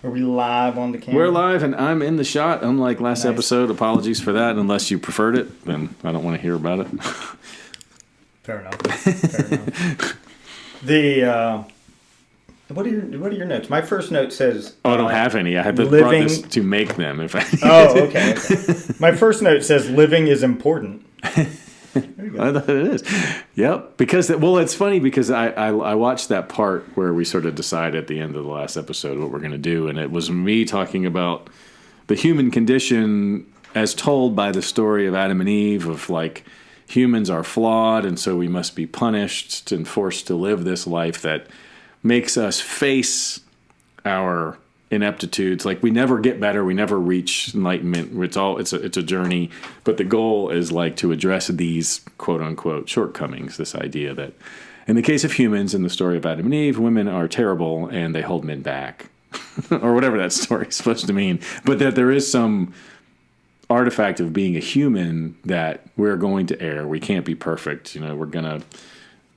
Are we live on the camera? We're live, and I'm in the shot. Unlike last episode, apologies for that. Unless you preferred it, then I don't want to hear about it. Fair enough. The what are your notes? My first note says. Oh, I don't have any. I had brought this to make them. If I. Oh, okay. My first note says living is important. There you go. I thought it is. Yep. Because it's funny because I watched that part where we sort of decide at the end of the last episode what we're going to do, and it was me talking about the human condition as told by the story of Adam and Eve of like humans are flawed, and so we must be punished and forced to live this life that makes us face our ineptitudes. Like we never get better, we never reach enlightenment. It's a journey, but the goal is like to address these quote unquote shortcomings. This idea that in the case of humans, in the story of Adam and Eve, women are terrible and they hold men back, or whatever that story is supposed to mean. But that there is some artifact of being a human that we're going to err. We can't be perfect. We're gonna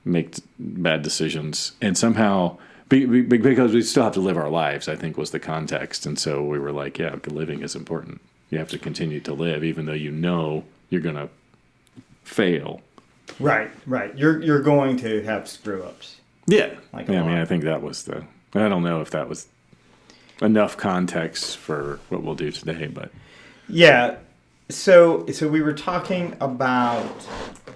make bad decisions, and somehow. Because we still have to live our lives, I think was the context. And so we were like, yeah, living is important. You have to continue to live, even though you're going to fail. Right. You're going to have screw-ups. Yeah. I think that was I don't know if that was enough context for what we'll do today, but. Yeah. So we were talking about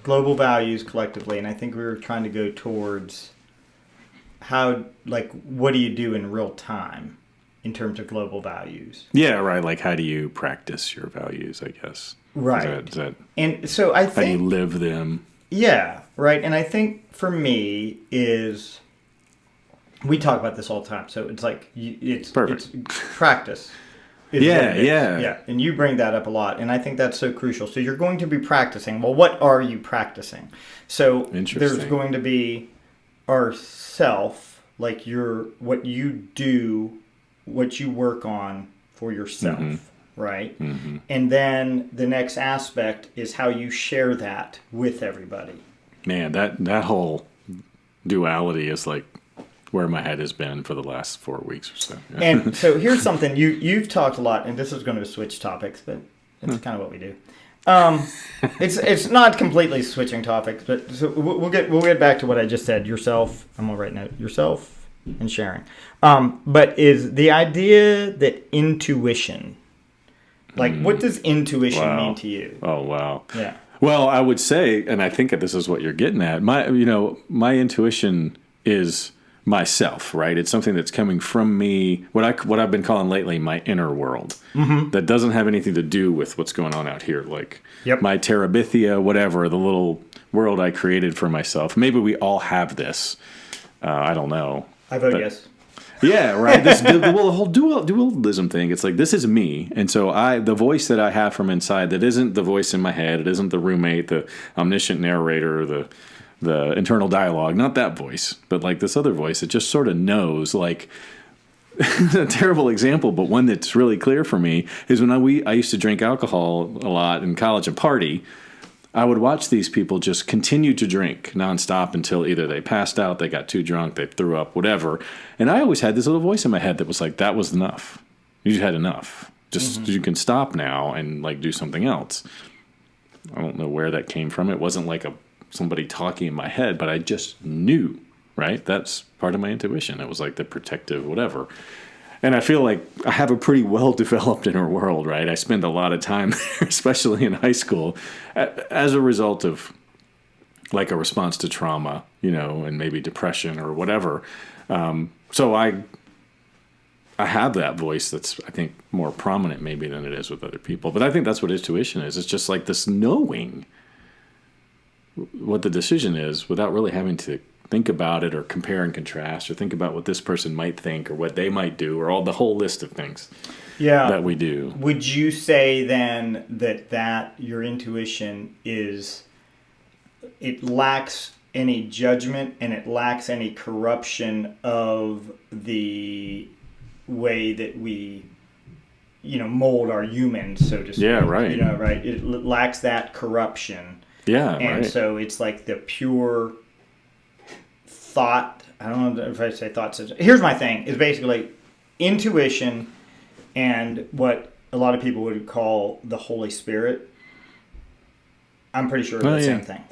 global values collectively, and I think we were trying to go towards what do you do in real time in terms of global values? Yeah, right. Like, how do you practice your values, I guess? Right. Is that and so I think... How do you live them? Yeah, right. And I think for me is... We talk about this all the time, so it's like... It's practice. Yeah. And you bring that up a lot, and I think that's so crucial. So you're going to be practicing. Well, what are you practicing? So there's going to be... self, like what you do, what you work on for yourself, right? Mm-hmm. And then the next aspect is how you share that with everybody. Man, that whole duality is like where my head has been for the last 4 weeks or so. And so here's something you've talked a lot, and this is going to switch topics, but it's kind of what we do. It's not completely switching topics, but so we'll get back to what I just said. Yourself, I'm gonna write note. Yourself and sharing. But is the idea that intuition, like what does intuition mean to you? Oh wow. Yeah. Well, I would say, and I think that this is what you're getting at. My intuition is myself, right? It's something that's coming from me, what I've been calling lately my inner world. Mm-hmm. That doesn't have anything to do with what's going on out here, like my Terabithia, whatever, the little world I created for myself. Maybe we all have this. I don't know. I vote yes. Yeah, right. The whole dualism thing. It's like, this is me, and so the voice that I have from inside, that isn't the voice in my head, it isn't the roommate, the omniscient narrator, the internal dialogue, not that voice, but like this other voice that just sort of knows, like a terrible example, but one that's really clear for me is when I used to drink alcohol a lot in college and party, I would watch these people just continue to drink nonstop until either they passed out, they got too drunk, they threw up, whatever. And I always had this little voice in my head that was like, that was enough. You had enough. Just you can stop now and like do something else. I don't know where that came from. It wasn't like somebody talking in my head, but I just knew, right? That's part of my intuition. It was like the protective whatever. And I feel like I have a pretty well-developed inner world, right? I spend a lot of time there, especially in high school, as a result of like a response to trauma, and maybe depression or whatever. So I have that voice that's, I think, more prominent maybe than it is with other people. But I think that's what intuition is. It's just like this knowing what the decision is without really having to think about it or compare and contrast or think about what this person might think or what they might do or the whole list of things that we do. Would you say then that your intuition it lacks any judgment and it lacks any corruption of the way that we mold our humans, so to speak? Yeah, right. Right. It lacks that corruption. Yeah, and so it's like the pure thought. I don't know if I say thought system. Here's my thing: is basically intuition and what a lot of people would call the Holy Spirit, I'm pretty sure are the same thing.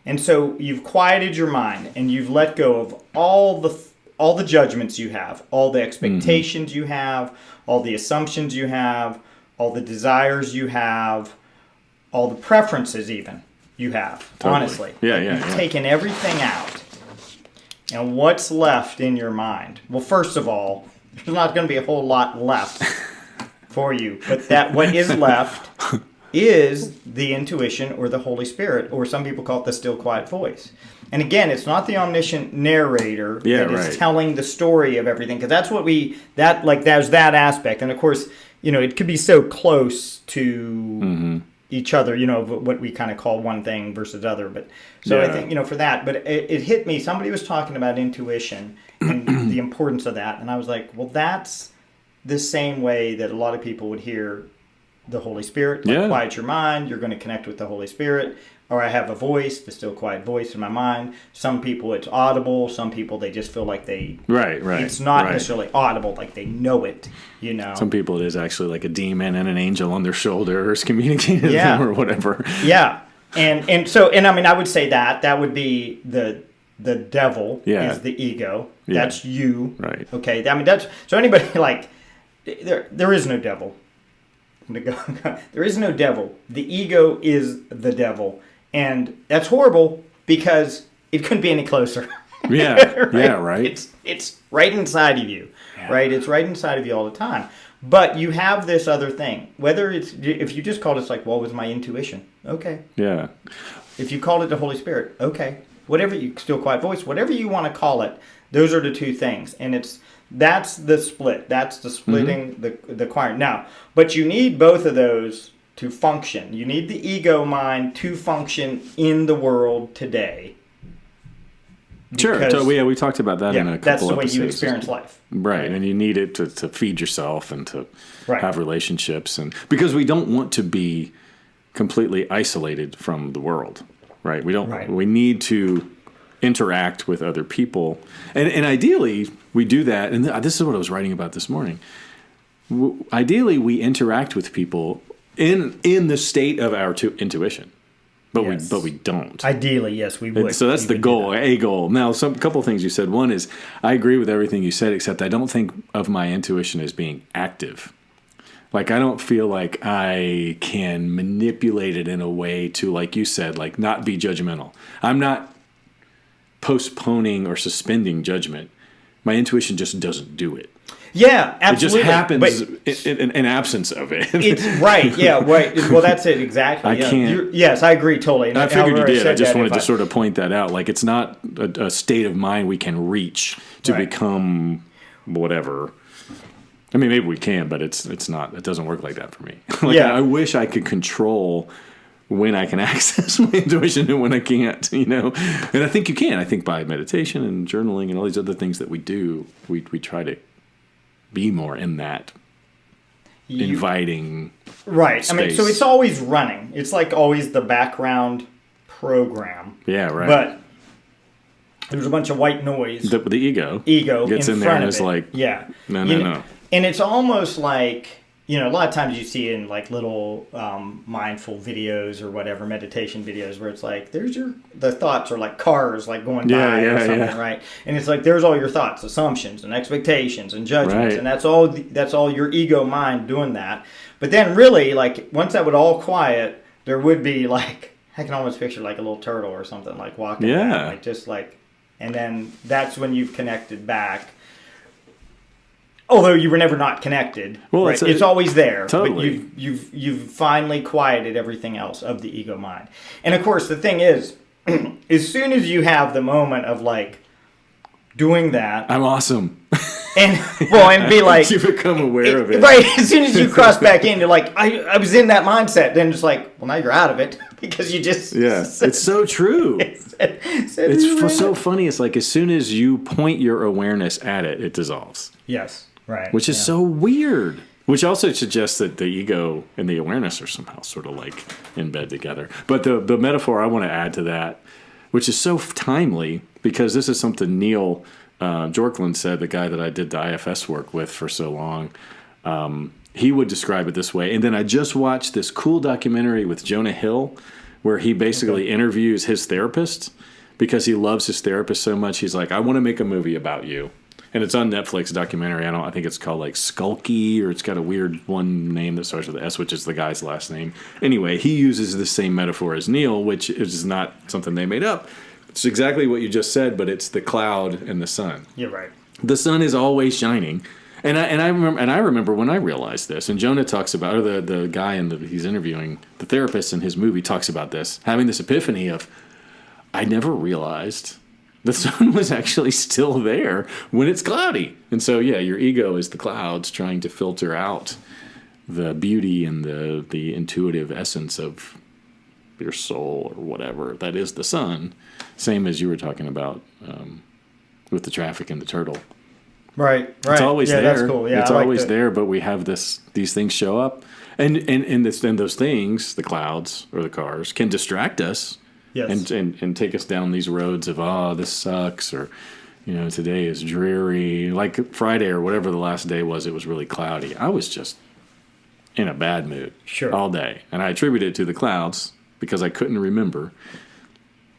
And so you've quieted your mind and you've let go of all the judgments you have, all the expectations you have, all the assumptions you have, all the desires you have, all the preferences even you have, honestly. You've taken everything out. And what's left in your mind? Well, first of all, there's not going to be a whole lot left for you. But that what is left is the intuition or the Holy Spirit, or some people call it the still quiet voice. And again, it's not the omniscient narrator that is telling the story of everything, because that's what there's that aspect. And of course, it could be so close to each other, what we kind of call one thing versus other. But so I think, for that, but it hit me. Somebody was talking about intuition and the importance of that. And I was like, well, that's the same way that a lot of people would hear the Holy Spirit. Quiet your mind. You're going to connect with the Holy Spirit. Or I have a voice, the still quiet voice in my mind. Some people it's audible. Some people they just feel like they... Right. It's not necessarily audible, like they know it, Some people it is actually like a demon and an angel on their shoulders communicating with them or whatever. Yeah. And so I mean, I would say that would be the devil is the ego. That's you. Right. Okay. I mean, so anybody there is no devil. There is no devil. The ego is the devil. And that's horrible because it couldn't be any closer. Right? It's right inside of you, right? It's right inside of you all the time. But you have this other thing. Whether if you just called it like, what was my intuition? Okay. Yeah. If you called it the Holy Spirit, okay. Whatever you, still quiet voice, whatever you want to call it, those are the two things. And that's the split. That's the splitting the choir. Now, but you need both of those to function. You need the ego mind to function in the world today. Sure. We talked about that in a couple that's the way episodes. you experience life. Right. And you need it to feed yourself and to have relationships. And because we don't want to be completely isolated from the world. Right. We need to interact with other people. And ideally, we do that. And this is what I was writing about this morning. Ideally, we interact with people in the state of our intuition. But we don't. Ideally, yes, we would. And so that's the goal, a goal. Now, a couple of things you said. One is, I agree with everything you said, except I don't think of my intuition as being active. Like, I don't feel like I can manipulate it in a way to, like you said, like not be judgmental. I'm not postponing or suspending judgment. My intuition just doesn't do it. Yeah, absolutely. It just happens in absence of it. It's right. Yeah, right. Well, that's it exactly. I can't. Yes, I agree totally. I figured you did. I just wanted to sort of point that out. Like, it's not a state of mind we can reach to become whatever. I mean, maybe we can, but it's not. It doesn't work like that for me. I wish I could control when I can access my intuition and when I can't, And I think you can. I think by meditation and journaling and all these other things that we do, we try to be more in that inviting space. I mean, so it's always running. It's like always the background program. Yeah, right. But there's a bunch of white noise. The ego gets in there and is like, no. And it's almost like, a lot of times you see in like little mindful videos or whatever, meditation videos, where it's like, the thoughts are like cars like going by or something, right? And it's like, there's all your thoughts, assumptions and expectations and judgments. And that's all your ego mind doing that. But then really, like, once that would all quiet, there would be like, I can almost picture like a little turtle or something like walking down, like just like, and then that's when you've connected back. Although you were never not connected, well, right? It's always there. Totally. But you've finally quieted everything else of the ego mind. And of course, the thing is, as soon as you have the moment of like doing that, I'm awesome. And be like, you become aware of it, right? As soon as you cross back in, you're like, I was in that mindset. Then it's like, well, now you're out of it because you just it's so true. It's so funny. It's like as soon as you point your awareness at it, it dissolves. Yes. Right. Which is so weird. Which also suggests that the ego and the awareness are somehow sort of like in bed together. But the metaphor I want to add to that, which is so timely, because this is something Neil Jorkland said, the guy that I did the IFS work with for so long, he would describe it this way. And then I just watched this cool documentary with Jonah Hill where he basically interviews his therapist because he loves his therapist so much. He's like, I want to make a movie about you. And it's on Netflix, documentary. I think it's called like Skulky, or it's got a weird one name that starts with an S, which is the guy's last name. Anyway, he uses the same metaphor as Neil, which is not something they made up. It's exactly what you just said, but it's the cloud and the sun. You're right. The sun is always shining. And I remember when I realized this, and Jonah talks about, or the guy he's interviewing, the therapist in his movie talks about this, having this epiphany of, I never realized the sun was actually still there when it's cloudy. And so, yeah, your ego is the clouds trying to filter out the beauty and the intuitive essence of your soul or whatever that is the sun. Same as you were talking about with the traffic and the turtle. Right. It's always there. That's cool. Yeah, it's always there, but we have these things show up. And those things, the clouds or the cars, can distract us. Yes. And take us down these roads of, this sucks, or, today is dreary. Like Friday or whatever the last day was, it was really cloudy. I was just in a bad mood all day. And I attribute it to the clouds because I couldn't remember,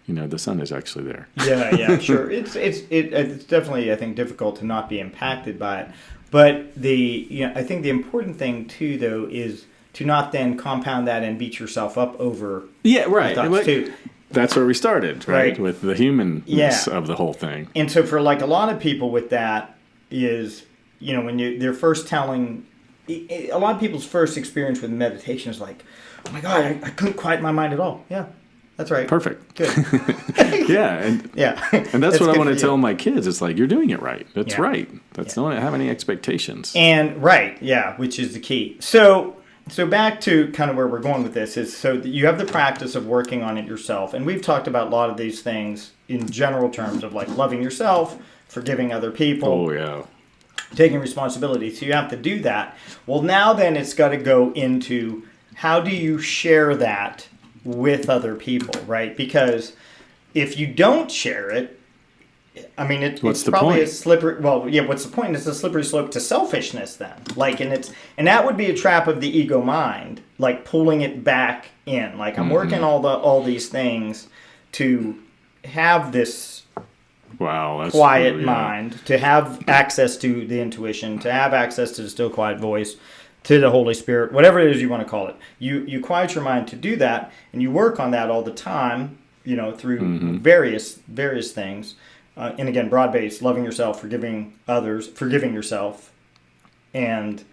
the sun is actually there. Yeah, sure. It's definitely, I think, difficult to not be impacted by it. But I think the important thing, too, though, is to not then compound that and beat yourself up over thoughts, too. That's where we started, right? With the humanness of the whole thing. And so for like a lot of people with that is, when they're first telling, a lot of people's first experience with meditation is like, oh my God, I couldn't quiet my mind at all. Yeah, that's right. Perfect. Good. Yeah. And that's what I want to tell my kids. It's like, you're doing it right. That's right. Don't have any expectations. And which is the key. So back to kind of where we're going with this is, so you have the practice of working on it yourself. And we've talked about a lot of these things in general terms of like loving yourself, forgiving other people. Oh, yeah. Taking responsibility. So you have to do that. Well, now then it's got to go into how do you share that with other people, right? Because if you don't share it, I mean, it's probably point? a slippery. Well, yeah. What's the point? It's a slippery slope to selfishness. Then, and that would be a trap of the ego mind, like pulling it back in. Like I'm working all these things to have this quiet mind, to have access to the intuition, to have access to the still quiet voice, to the Holy Spirit, whatever it is you want to call it. You quiet your mind to do that, and you work on that all the time. Through various things. And again, broad-based, loving yourself, forgiving others, forgiving yourself, and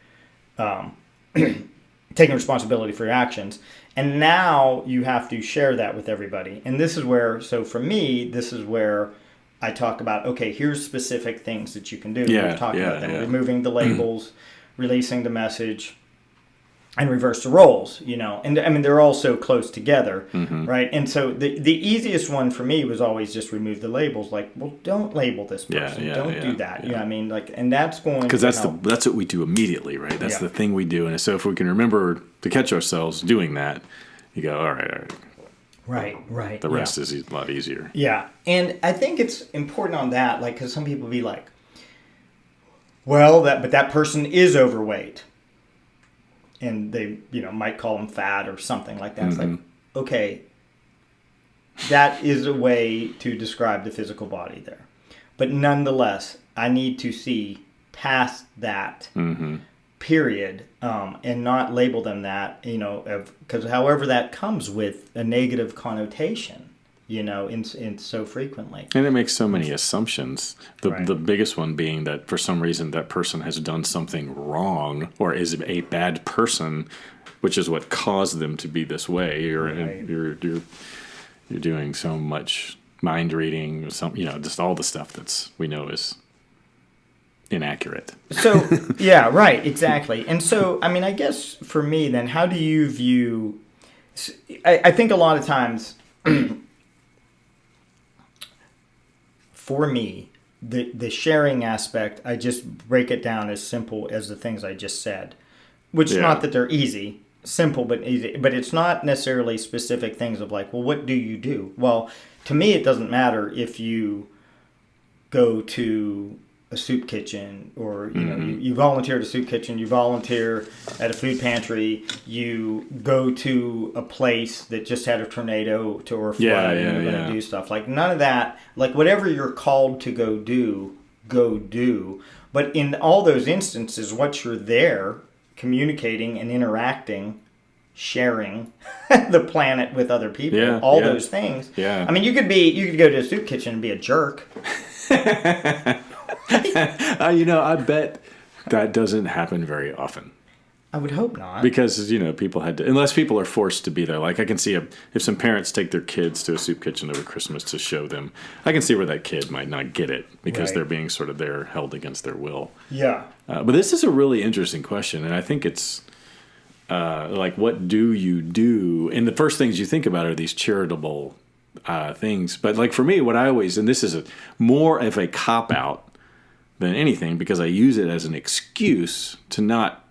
taking responsibility for your actions. And now you have to share that with everybody. And this is where, so for me, this is where I talk about, okay, here's specific things that you can do. We've talked about them. Removing the labels, releasing the message, and reverse the roles, and I mean, they're all so close together, right? And so the easiest one for me was always just remove the labels. Like, well, don't label this person. Don't do that. Yeah. I mean, like, and that's going because that's what we do immediately, right? That's the thing we do. And so if we can remember to catch ourselves doing that, you go, all right. Right. The rest is a lot easier. Yeah. And I think it's important on that, like, because some people be like, well, but that person is overweight. And they, might call them fat or something like that. It's like, okay, that is a way to describe the physical body there. But nonetheless, I need to see past that period and not label them that, because however that comes with a negative connotation, in so frequently. And it makes so many assumptions. The biggest one being that for some reason that person has done something wrong or is a bad person, which is what caused them to be this way. You're doing so much mind reading, just all the stuff that's we know is inaccurate. So exactly. And so, I mean, I guess for me then, how do you view? I think a lot of times. For me, the sharing aspect, I just break it down as simple as the things I just said, which is not that they're easy, simple but easy, but it's not necessarily specific things of like, well, what do you do? Well, to me, it doesn't matter if you go to a soup kitchen, or you know, you volunteer at a soup kitchen, you volunteer at a food pantry, you go to a place that just had a tornado or a flood, and you're going to do stuff. Like, none of that. Like, whatever you're called to go do, go do. But in all those instances, once you're there, communicating and interacting, sharing the planet with other people, those things. Yeah. I mean, you could go to a soup kitchen and be a jerk. You know, I bet that doesn't happen very often. I would hope not. Because, you know, people had to, unless people are forced to be there. Like, I can see if some parents take their kids to a soup kitchen over Christmas to show them, I can see where that kid might not get it because they're being sort of there held against their will. Yeah. But this is a really interesting question, and I think it's like, what do you do? And the first things you think about are these charitable things. But, like, for me, what I always, and this is more of a cop-out than anything, because I use it as an excuse to not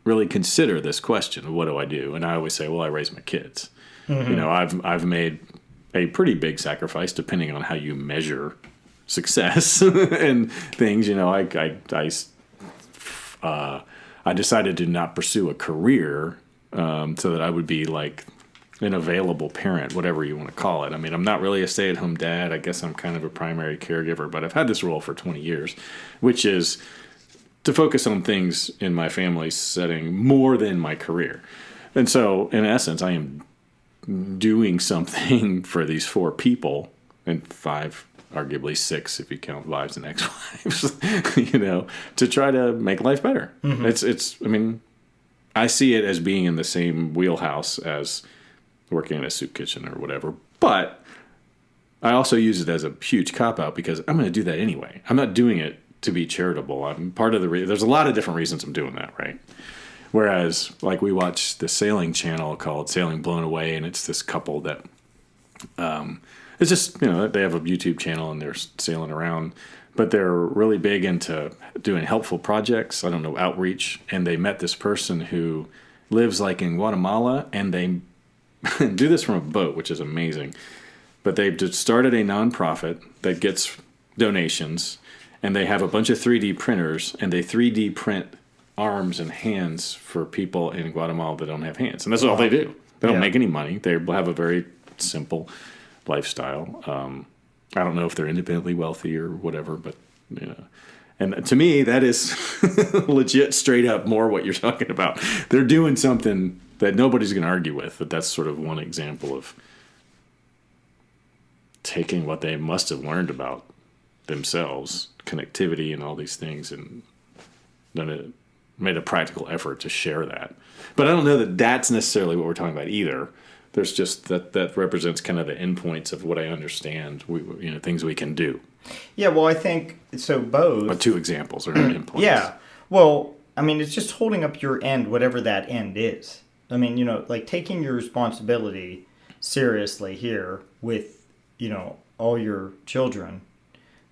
really consider this question of what do I do? And I always say, well, I raise my kids. You know, I've made a pretty big sacrifice depending on how you measure success and things. You know, I decided to not pursue a career so that I would be like an available parent, whatever you want to call it. I mean, I'm not really a stay-at-home dad. I guess I'm kind of a primary caregiver, but I've had this role for 20 years, which is to focus on things in my family setting more than my career. And so, in essence, I am doing something for these 4 people, and 5, arguably 6 if you count wives and ex-wives, you know, to try to make life better. I mean, I see it as being in the same wheelhouse as working in a soup kitchen or whatever, but I also use it as a huge cop-out because I'm going to do that anyway. I'm not doing it to be charitable. I'm part of there's a lot of different reasons I'm doing that, right? Whereas, like, we watch the sailing channel called Sailing Blown Away, and it's this couple that it's just, you know, they have a YouTube channel and they're sailing around, but they're really big into doing helpful projects, I don't know, outreach, and they met this person who lives, like, in Guatemala, and they do this from a boat, which is amazing. But they've just started a nonprofit that gets donations, and they have a bunch of 3D printers, and they 3D print arms and hands for people in Guatemala that don't have hands. And that's all they do. They don't make any money. They have a very simple lifestyle. I don't know if they're independently wealthy or whatever, but, you know. And to me, that is legit, straight up more what you're talking about. They're doing something that nobody's going to argue with. But that's sort of one example of taking what they must have learned about themselves, connectivity and all these things, and made a practical effort to share that. But I don't know that that's necessarily what we're talking about either. There's just that represents kind of the endpoints of what I understand, things we can do. Yeah, well, I think, so both. But 2 examples are endpoints. Yeah. Well, I mean, it's just holding up your end, whatever that end is. I mean, you know, like, taking your responsibility seriously here with, you know, all your children,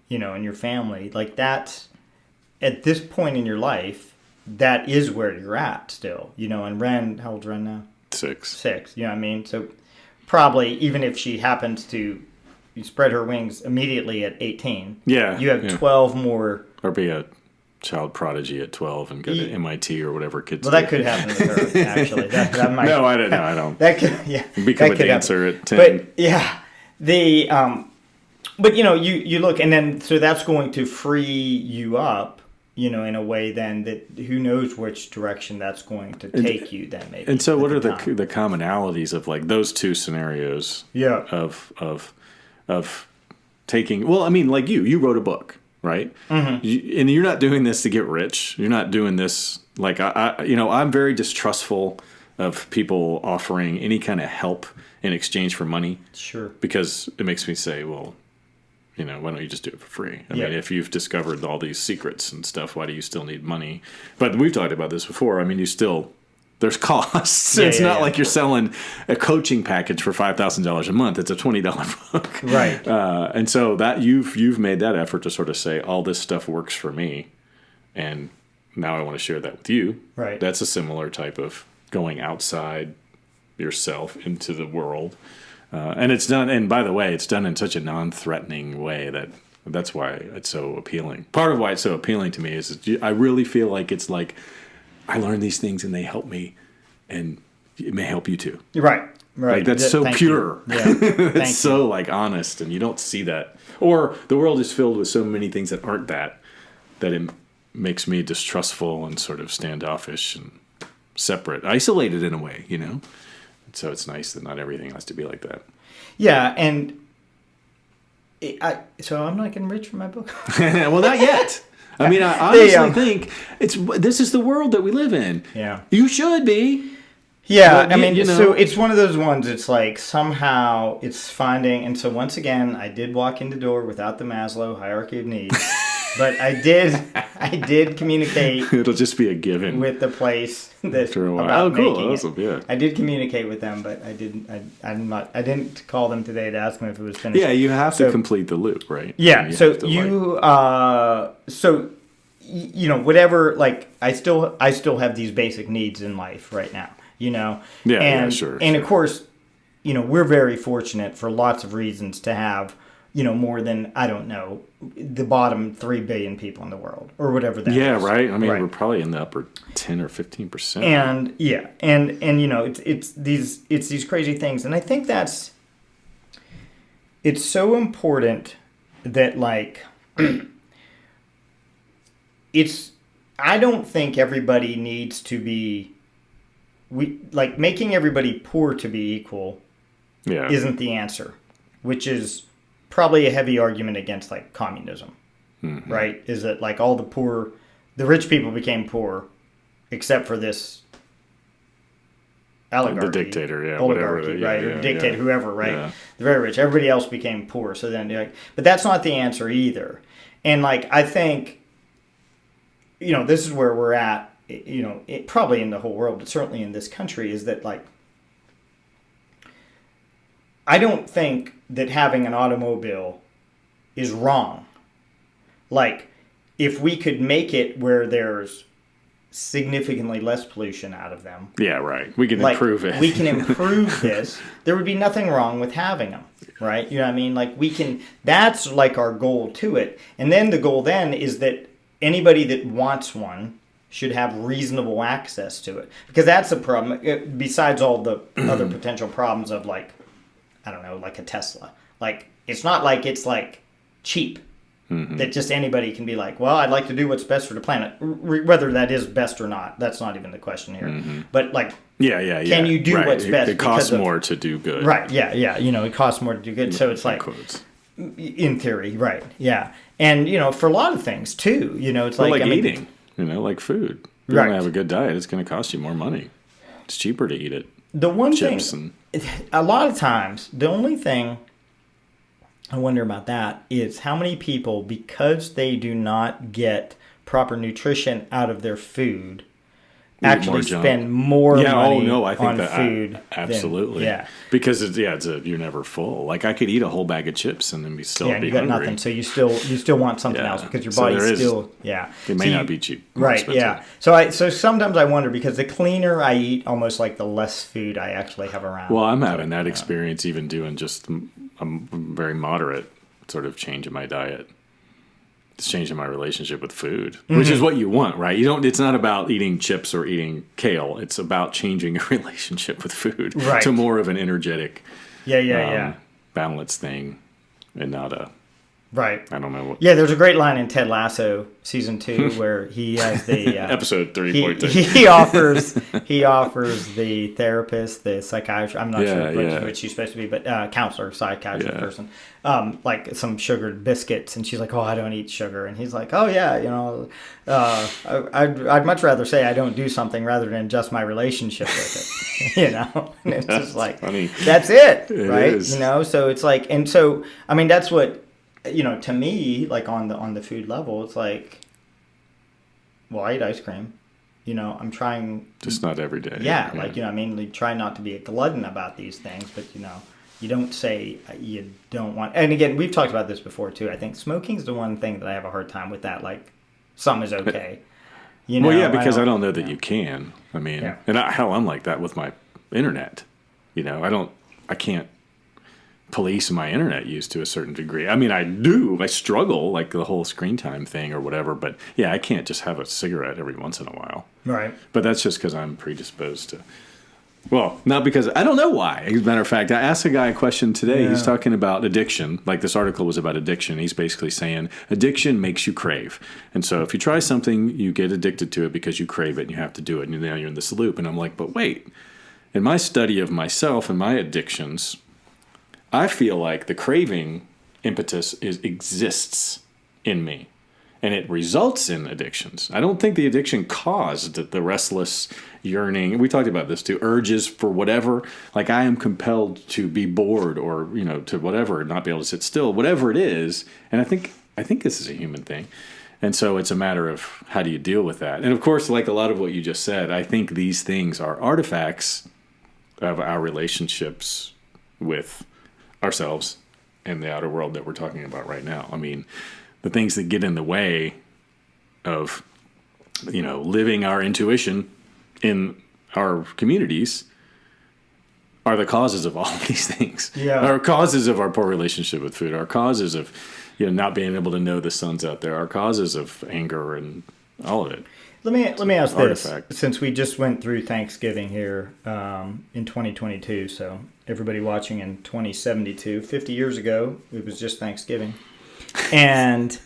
you know, and your family. Like, that's, at this point in your life, that is where you're at still. You know, and Ren, how old's Ren now? 6. 6, you know what I mean? So probably, even if she happens to spread her wings immediately at 18, you have 12 more. Or be a child prodigy at 12 and go to MIT or whatever kids do. That could happen with her, actually. That might. No, I don't know. I don't. That could, yeah. Become a dancer at 10. But, yeah. But, you know, you look, and then, so that's going to free you up, you know, in a way then that who knows which direction that's going to take you then, maybe. And so what are the commonalities of, like, those 2 scenarios? Yeah. Of taking, well, I mean, like, you wrote a book, right? Mm-hmm. And you're not doing this to get rich. You're not doing this, like, I'm very distrustful of people offering any kind of help in exchange for money. Sure. Because it makes me say, well, you know, why don't you just do it for free? I mean, if you've discovered all these secrets and stuff, why do you still need money? But we've talked about this before. I mean, there's costs. It's not like you're selling a coaching package for $5,000 a month. It's a $20 book. Right. And so that you've made that effort to sort of say, all this stuff works for me, and now I want to share that with you. Right. That's a similar type of going outside yourself into the world. And it's done, and by the way, it's done in such a non-threatening way that That's why it's so appealing. Part of why it's so appealing to me is I really feel like it's like I learn these things and they help me, and it may help you too. Right. Right. Like that's so Thank pure. you. Yeah. Thank It's so like honest, and you don't see that. Or the world is filled with so many things that aren't that it makes me distrustful and sort of standoffish and separate, isolated in a way, you know. So it's nice that not everything has to be like that. Yeah, and so I'm not getting rich from my book. Well, not yet. I mean, I honestly think this is the world that we live in. Yeah. You should be. Yeah, But I mean, you know. so it's one of those ones. It's like somehow it's finding, and so once again, I did walk in the door without the Maslow hierarchy of needs, but I did communicate It'll just be a given with the place that after a while. about Oh, cool. making it. Awesome. Yeah. I did communicate with them, but I didn't. I didn't call them today to ask them if it was finished. Yeah, you have So- to complete the loop, right? Yeah. So have to, you know, whatever. Like, I still have these basic needs in life right now. You know. Yeah, And, sure, And sure. of course, you know, we're very fortunate for lots of reasons to have, you know, more than, I don't know, the bottom 3 billion people in the world or whatever that yeah, is. right. I mean, Right. we're probably in the upper 10 or 15%. And yeah, and you know, it's these crazy things, and I think it's so important that like I don't think everybody needs to be making everybody poor to be equal yeah. isn't the answer, which is probably a heavy argument against like communism, right? Is that like all the rich people became poor, except for this oligarchy, The dictator, yeah, oligarchy, whatever, right? yeah, Or dictator, yeah. whoever, right? Yeah. The very rich. Everybody else became poor. So then, like, but that's not the answer either. And like, I think, you know, this is where we're at. You know, probably in the whole world, but certainly in this country, is that like, I don't think that having an automobile is wrong. Like, if we could make it where there's significantly less pollution out of them, Yeah, right. We can like, improve it. we can improve this. There would be nothing wrong with having them, right? You know what I mean? Like, we can. That's like our goal to it. And then the goal then is that anybody that wants one should have reasonable access to it, because that's a problem. Besides all the other potential problems of like, I don't know, like a Tesla. Like, it's not like it's like cheap. That just anybody can be like, well, I'd like to do what's best for the planet. Whether that is best or not, that's not even the question here. But like, yeah. Can you do right. what's best It costs because of- more to do good. right, yeah. You know, it costs more to do good. So it's like, Quotes. in theory, right, yeah. And, you know, for a lot of things too, you know, it's Well, like, like I mean, eating, you know, like food. If you Right. want to have a good diet, it's going to cost you more money. It's cheaper to eat it. the one Chips thing, and a lot of times, the only thing I wonder about that is how many people, because they do not get proper nutrition out of their food, more actually junk. spend more yeah. money Oh no, I think on that food. than- absolutely. yeah. Because you're never full. Like I could eat a whole bag of chips and then still Yeah, and be you got hungry. nothing, so you still want something Yeah. else because your So body's there is- still yeah. It may So not you- be cheap. more Right, expensive. yeah. So sometimes I wonder, because the cleaner I eat, almost like the less food I actually have around. Well, I'm having that experience even doing just a very moderate sort of change in my diet. It's changing my relationship with food, which is what you want, right? You don't. It's not about eating chips or eating kale. It's about changing your relationship with food Right. to more of an energetic, yeah. balanced thing, and not a. Right. I don't know what Yeah, there's a great line in Ted Lasso season 2 where he has the episode he, 3.2. he offers the therapist, the psychiatrist, I'm not Yeah, sure yeah. which she's supposed to be, but counselor, psychiatrist Yeah. person, like some sugared biscuits, and she's like, oh, I don't eat sugar, and he's like, oh yeah, you know, I'd much rather say I don't do something rather than adjust my relationship with it, you know. And it's just like, funny. that's it, It right? is. You know, so it's like, and so I mean, that's what, you know, to me, like on the food level, it's like, well, I eat ice cream. You know, I'm trying. Just not every day. Yeah, like, you know, I mean, like, try not to be a glutton about these things, but you know, you don't say you don't want. And again, we've talked about this before too. I think smoking's the one thing that I have a hard time with. That like, some is okay. You know, Well, yeah, because I don't know that you can. I mean, Yeah. and hell, I'm like that with my internet. You know, I can't. police my internet use to a certain degree. I mean, I do. I struggle, like the whole screen time thing or whatever. But yeah, I can't just have a cigarette every once in a while. Right. But that's just because I'm predisposed to. Well, not because I don't know why. As a matter of fact, I asked a guy a question today. Yeah. He's talking about addiction. Like this article was about addiction. He's basically saying addiction makes you crave. And so if you try something, you get addicted to it because you crave it and you have to do it. And now you're in this loop. And I'm like, but wait. In my study of myself and my addictions, I feel like the craving impetus exists in me. And it results in addictions. I don't think the addiction caused the restless yearning. We talked about this too. Urges for whatever. Like I am compelled to be bored or, to whatever, not be able to sit still, whatever it is. And I think this is a human thing. And so it's a matter of how do you deal with that. And of course, like a lot of what you just said, I think these things are artifacts of our relationships with ourselves and the outer world that we're talking about right now. I mean, the things that get in the way of, living our intuition in our communities are the causes of all of these things. Yeah. Are causes of our poor relationship with food, our causes of, not being able to know the sun's out there, our causes of anger and all of it. Let me ask Artifact. this, since we just went through Thanksgiving here in 2022, so everybody watching in 2072, 50 years ago, it was just Thanksgiving. And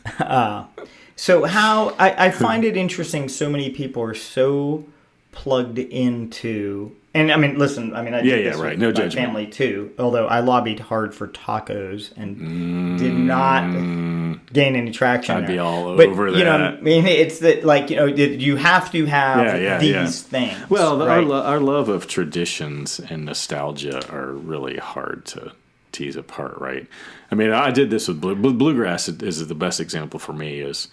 so how I find it interesting, so many people are so plugged into, and I mean, listen, I did this right. with No my judgment. family too, although I lobbied hard for tacos and did not gain any traction. I'd be there. all But, over you know, that. I mean, it's that, like, you have to have these things. Well, right? our love of traditions and nostalgia are really hard to tease apart, right? I mean, I did this with bluegrass. Is the best example for me. Is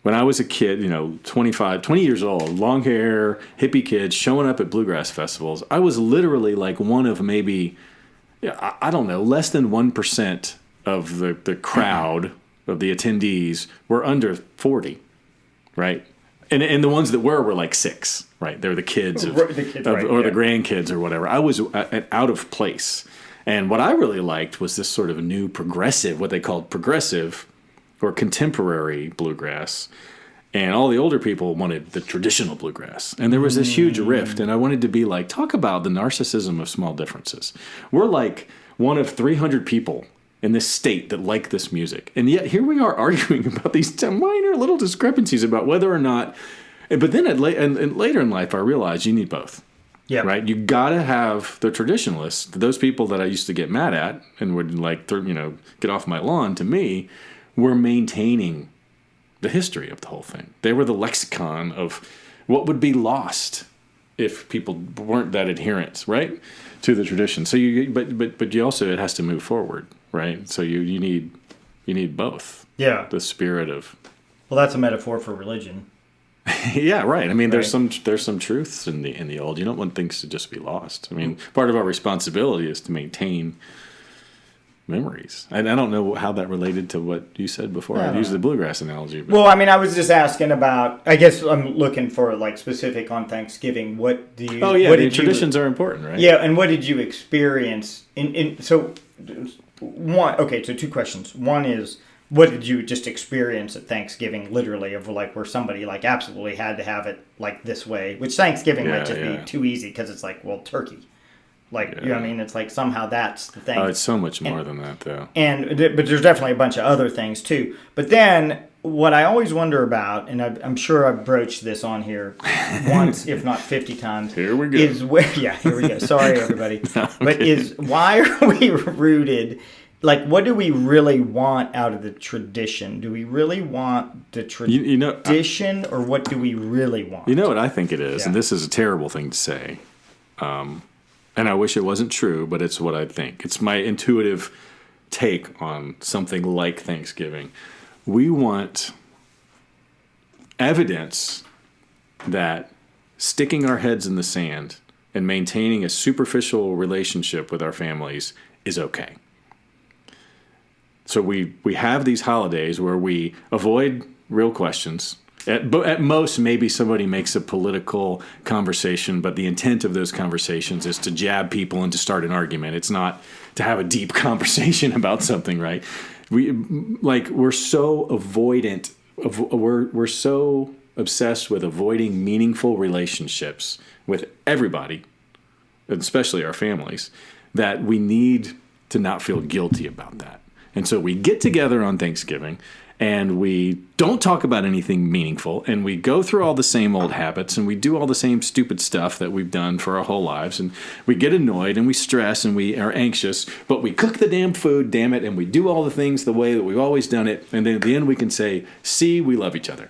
when I was a kid, 20 years old, long hair, hippie kid, showing up at bluegrass festivals. I was literally like one of maybe, I don't know, less than 1% of the crowd of the attendees were under 40, right? And the ones that were like 6, right? They're the kids or the grandkids or whatever. I was out of place. And what I really liked was this sort of new progressive, what they called progressive or contemporary bluegrass. And all the older people wanted the traditional bluegrass. And there was this huge rift. And I wanted to be like, talk about the narcissism of small differences. We're like one of 300 people in this state that like this music. And yet here we are arguing about these minor little discrepancies about whether or not. But then later in life, I realized you need both. Yeah. Right. You got to have the traditionalists, those people that I used to get mad at and would get off my lawn. To me, were maintaining the history of the whole thing. They were the lexicon of what would be lost if people weren't that adherent, right, to the tradition. So but you also, it has to move forward, right? So you need both. Yeah. The spirit of. Well, that's a metaphor for religion. Yeah, right. I mean, there's some truths in the old. You don't want things to just be lost. I mean, part of our responsibility is to maintain memories. And I don't know how that related to what you said before. I used the bluegrass analogy. But. Well, I was just asking about. I guess I'm looking for like specific on Thanksgiving. What do you? Oh yeah, what the traditions are important, right? Yeah, and what did you experience so one? Okay, so 2 questions. One is, what did you just experience at Thanksgiving, literally, of like where somebody like absolutely had to have it like this way, which Thanksgiving might just be too easy because it's like, well, turkey. Like, you know what I mean? It's like somehow that's the thing. Oh, it's so much more than that, though. But there's definitely a bunch of other things, too. But then what I always wonder about, and I'm sure I've broached this on here once, if not 50 times. Here we go. Here we go. Sorry, everybody. But why are we rooted... Like, what do we really want out of the tradition? Do we really want the tradition, or what do we really want? You know what I think it is, Yeah. and this is a terrible thing to say, and I wish it wasn't true, but it's what I think. It's my intuitive take on something like Thanksgiving. We want evidence that sticking our heads in the sand and maintaining a superficial relationship with our families is okay. So we have these holidays where we avoid real questions. At most, maybe somebody makes a political conversation, but the intent of those conversations is to jab people and to start an argument. It's not to have a deep conversation about something, right? We're so avoidant. We're so obsessed with avoiding meaningful relationships with everybody, especially our families, that we need to not feel guilty about that. And so we get together on Thanksgiving and we don't talk about anything meaningful, and we go through all the same old habits, and we do all the same stupid stuff that we've done for our whole lives, and we get annoyed and we stress and we are anxious, but we cook the damn food, damn it, and we do all the things the way that we've always done it, and then at the end we can say, see, we love each other.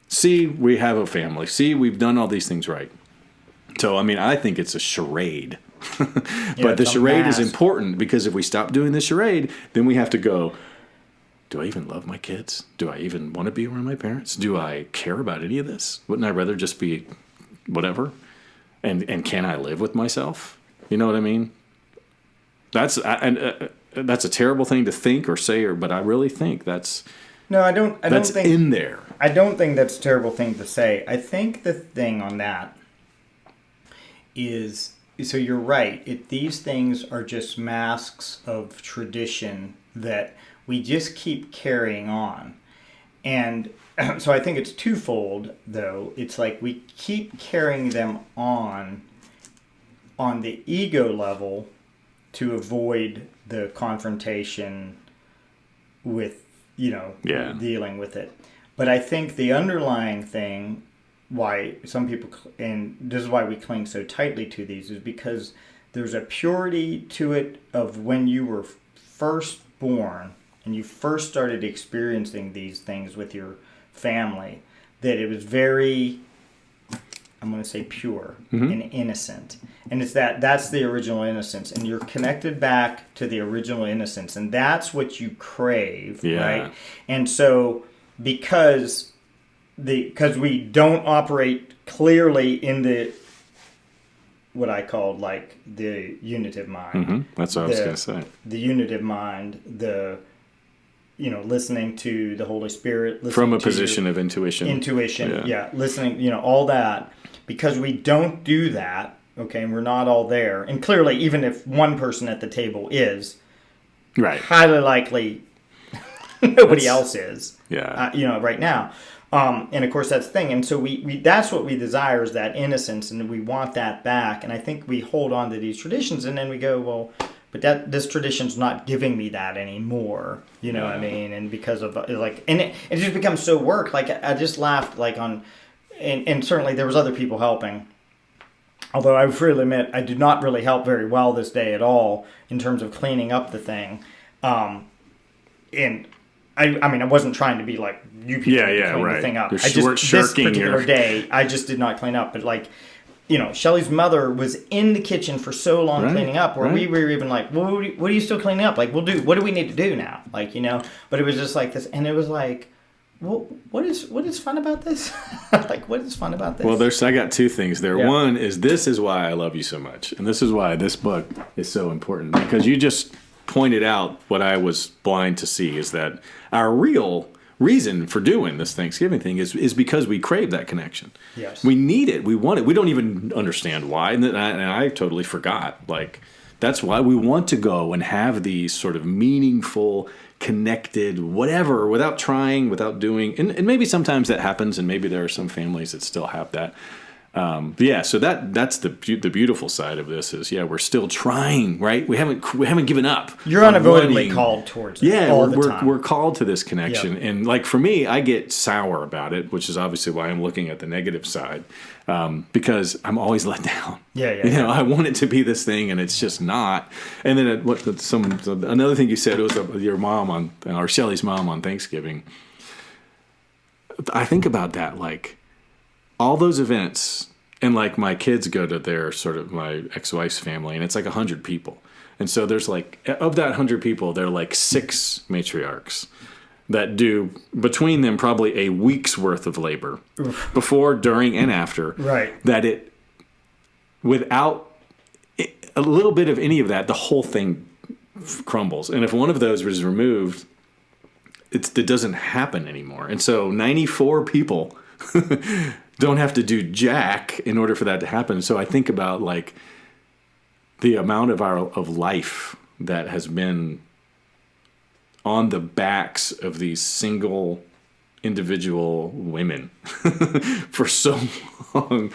See, we have a family. See, we've done all these things right. So, I mean, I think it's a charade. But the charade is important, because if we stop doing the charade, then we have to go, do I even love my kids? Do I even want to be around my parents? Do I care about any of this? Wouldn't I rather just be whatever? And can I live with myself? You know what I mean? That's a terrible thing to think or say, but I really think that's think in there. I don't think that's a terrible thing to say. I think the thing on that is, so you're right. These things are just masks of tradition that we just keep carrying on. And so I think it's twofold, though. It's like we keep carrying them on the ego level to avoid the confrontation with, dealing with it. But I think the underlying thing, why some people, and this is why we cling so tightly to these, is because there's a purity to it of when you were first born and you first started experiencing these things with your family, that it was very, I'm going to say, pure and innocent. And it's that's the original innocence. And you're connected back to the original innocence. And that's what you crave, right? And so because we don't operate clearly in the, what I called like the unitive mind. That's what I was going to say. The unitive mind, listening to the Holy Spirit. From a position of intuition. Listening, all that. Because we don't do that, okay, and we're not all there. And clearly, even if one person at the table is, right, highly likely nobody else is, right now. And of course, that's the thing. And so we that's what we desire, is that innocence, and we want that back. And I think we hold on to these traditions, and then we go, well, but this tradition's not giving me that anymore. You know what I mean? And because of and it just becomes so work. Like I just laughed on, and certainly there was other people helping. Although I freely admit I did not really help very well this day at all in terms of cleaning up the thing. And I mean, I wasn't trying to be like you people clean the thing up. This particular day, I just did not clean up. But Shelly's mother was in the kitchen for so long cleaning up, where we were even like, well, what are you still cleaning up? Like, what do we need to do now? But it was just like this, and it was like, well, what is fun about this? What is fun about this? Well, I got two things there. Yeah. One is, this is why I love you so much, and this is why this book is so important, because you just pointed out what I was blind to see, is that our real reason for doing this Thanksgiving thing is because we crave that connection. Yes. We need it. We want it. We don't even understand why. And I totally forgot. That's why we want to go and have these sort of meaningful, connected, whatever, without trying, without doing. And maybe sometimes that happens, and maybe there are some families that still have that. So that's the beautiful side of this is, we're still trying, right? We haven't given up. You're unavoidably called towards it all the time. We're called to this connection. Yep. And for me, I get sour about it, which is obviously why I'm looking at the negative side, because I'm always let down. I want it to be this thing, and it's just not. And then another thing you said was your mom or Shelly's mom on Thanksgiving. I think about that, all those events, and my kids go to their sort of my ex-wife's family, and it's 100 people. And so there's of that 100 people, there are 6 matriarchs that do between them probably a week's worth of labor before, during, and after. Right. That without a little bit of any of that, the whole thing crumbles. And if one of those was removed, it doesn't happen anymore. And so 94 people don't have to do jack in order for that to happen. So I think about like the amount of life that has been on the backs of these single individual women for so long.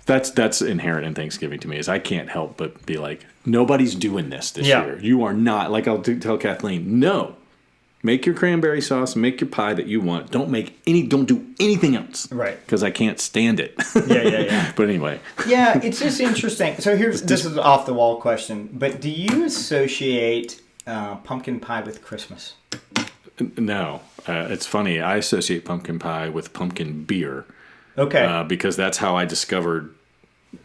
That's inherent in Thanksgiving to me, is I can't help but be like, nobody's doing this year. You are not. Like I'll tell Kathleen, no. Make your cranberry sauce, make your pie that you want. Don't do anything else. Right. Because I can't stand it. Yeah. But anyway. Yeah, it's just interesting. So this is an off the wall question, but do you associate pumpkin pie with Christmas? No. It's funny. I associate pumpkin pie with pumpkin beer. Okay. Because that's how I discovered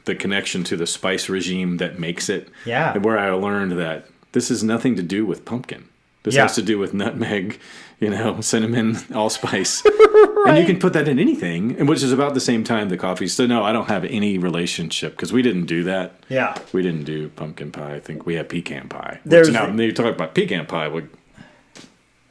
the connection to the spice regime that makes it. Yeah. And where I learned that this has nothing to do with pumpkin. This has to do with nutmeg, cinnamon, allspice. Right. And you can put that in anything, and which is about the same time the coffee. So no, I don't have any relationship because we didn't do that. Yeah. We didn't do pumpkin pie. I think we had pecan pie. Now, you talk about pecan pie,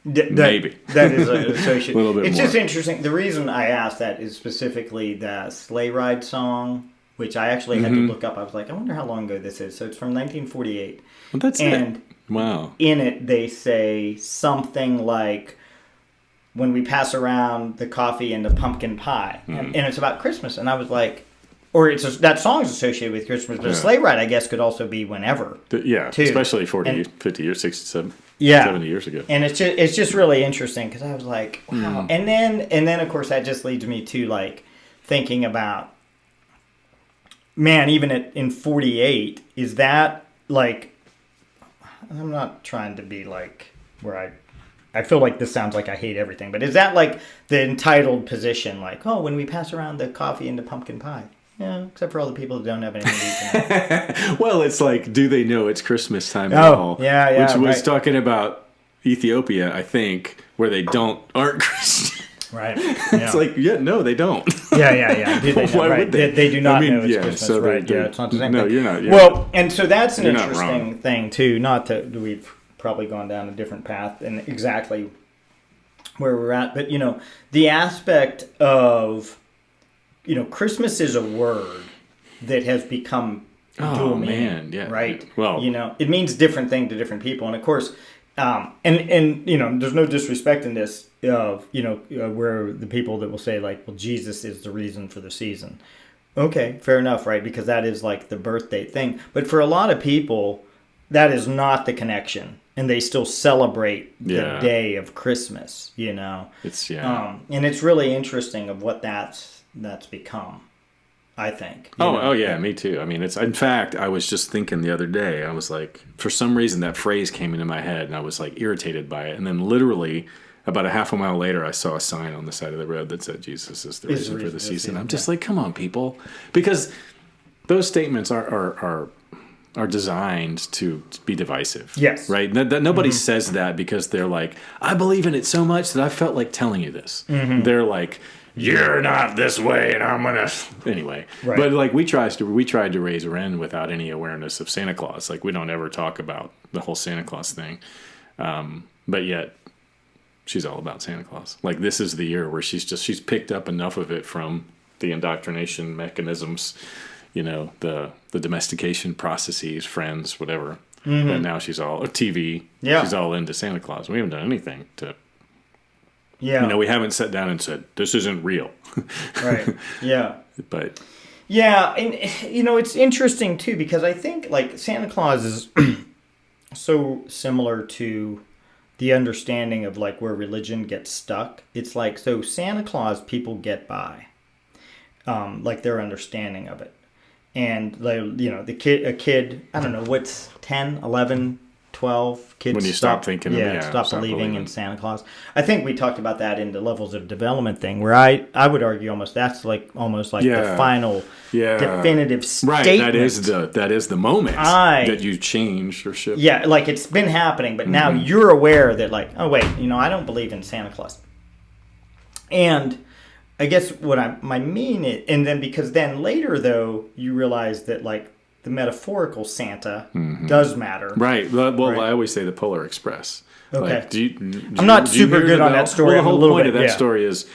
maybe. That is associated. A little bit It's more. just interesting. The reason I asked that is specifically the Sleigh Ride song, which I actually had to look up. I was like, I wonder how long ago this is. So it's from 1948. Well, that's and it. Wow. In it, they say something like, when we pass around the coffee and the pumpkin pie. And it's about Christmas. And I was like, that song's associated with Christmas. But a sleigh ride, I guess, could also be whenever. Especially 40, 50 years, 67, 70 years ago. And it's just really interesting because I was like, wow. And then, of course, that just leads me to, like, thinking about, man, even in 48, is that, like, I'm not trying to be like where I feel like this sounds like I hate everything, but is that like the entitled position? Like, oh, when we pass around the coffee and the pumpkin pie. Yeah, except for all the people that don't have anything to eat. Well, it's like, do they know it's Christmas time at all? Yeah. Which was talking about Ethiopia, I think, where they aren't Christian. Right. It's like, no, they don't. Yeah. Do they know? Why would they? They do not know it's Christmas, so right? Yeah, it's not the same thing. No, you're not. Well, and so that's an You're not interesting wrong. thing, too. Not that we've probably gone down a different path and exactly where we're at. But, the aspect of, Christmas is a word that has become dual meaning. Man, yeah. Right? Well, it means different thing to different people. And, of course, and there's no disrespect in this of, where the people that will say, like, well, Jesus is the reason for the season. Okay, fair enough, right? Because that is like the birthday thing. But for a lot of people, that is not the connection. And they still celebrate the day of Christmas, It's, and it's really interesting of what that's become, I think. Yeah, me too. I mean, in fact, I was just thinking the other day, I was like, for some reason that phrase came into my head and I was like irritated by it. And then literally about a half a mile later, I saw a sign on the side of the road that said Jesus is the reason for the season. I'm just like, come on, people. Because those statements are designed to be divisive. Yes. Right? That nobody says that because they're like, I believe in it so much that I felt like telling you this. They're like, you're not this way and I'm gonna anyway. Right. But like we tried to raise Ren without any awareness of Santa Claus. Like we don't ever talk about the whole Santa Claus thing. But yet she's all about Santa Claus. Like this is the year where she's picked up enough of it from the indoctrination mechanisms, the domestication processes, friends, whatever. But now she's all TV. Yeah. She's all into Santa Claus. We haven't done anything to. Yeah. We haven't sat down and said this isn't real. Right. Yeah. But. Yeah, and it's interesting too because I think like Santa Claus is so similar to the understanding of like where religion gets stuck. It's like so Santa Claus people get by, like their understanding of it. And, a kid, I don't know, what's 10, 11, 12 kids when you stop thinking, stop believing in Santa Claus. I think we talked about that in the levels of development thing, where I would argue that's the final definitive statement. Right, that is the moment that you change or shift. Yeah, like it's been happening, but now you're aware that like, oh wait, I don't believe in Santa Claus. And I guess what my mean is, and then because then later though you realize that like the metaphorical Santa does matter, right? Well, right. I always say the Polar Express. Okay. Like, I'm not do you super hear good the on bell? that story. Well, the I'm a whole little point bit, of that yeah. story is,